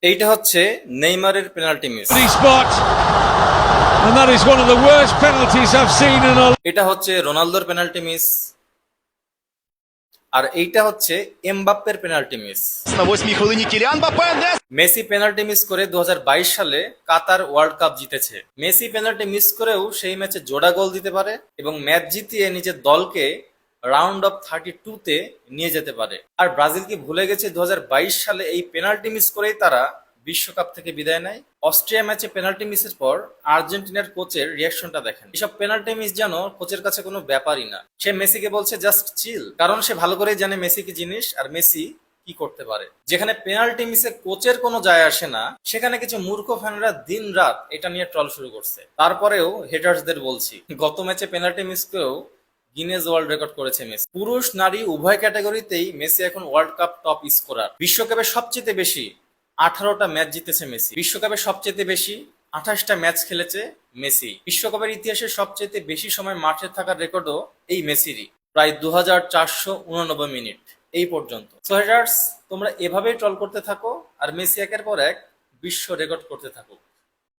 এইটা হচ্ছে নেইমারের penalty miss. spot, and that is one of the worst penalties I've seen in a. এটা হচ্ছে রোনালদোর পেনাল্টি মিস, আর এইটা হচ্ছে এমবাপ্পের penalty miss. На 8-й хвилині Кіліан Мбаппе не Messi penalty miss করে 2022 সালে কাতার ওয়ার্ল্ড কাপ জিতেছে। মেসি পেনাল্টি মিস করেও সেই ম্যাচে জোড়া গোল দিতে পারে এবং ম্যাচ জিতিয়ে নিজের দলকে রাউন্ড অফ 32-তে নিয়ে যেতে পারে। আর ব্রাজিল কি ভুলে গেছে 2022 সালে এই পেনাল্টি মিস করেই তারা বিশ্বকাপ থেকে বিদায় নেয়? অস্ট্রিয়া ম্যাচে পেনাল্টি মিসের পর আর্জেন্টিনার কোচের রিয়াকশনটা দেখেন। এসব পেনাল্টি মিস যেন কোচের কাছে কোনো ব্যাপারই না। সে মেসিকে বলছে জাস্ট চিল, কারণ সে ভালো করেই জানে মেসি কি জিনিস আর মেসি কি করতে পারে। যেখানে পেনাল্টি মিসে কোচের কোনো যায় আসে না, সেখানে কিছু মূর্খ ফ্যানরা দিন রাত এটা নিয়ে ট্রল শুরু করছে। তারপরেও হেটার্সদের বলছি, গত ম্যাচে পেনাল্টি মিস করেও গিনেজ ওয়ার্ল্ড রেকর্ড করেছে মেসি। পুরুষ নারী উভয় ক্যাটাগরিতেই মেসি এখন ওয়ার্ল্ড কাপ টপ স্কোরার। বিশ্বকাপে সবচেয়ে বেশি 18টা ম্যাচ জিতেছে মেসি। বিশ্বকাপে সবচেয়ে বেশি 28টা ম্যাচ খেলেছে মেসি। বিশ্বকাপের ইতিহাসে সবচেয়ে বেশি সময় মাঠে থাকার রেকর্ডও এই মেসিরই, প্রায় 2489 মিনিট এই পর্যন্ত। সো হেটার্স, তোমরা এভাবেই ট্রল করতে থাকো আর মেসি একের পর এক বিশ্ব রেকর্ড করতে থাকো।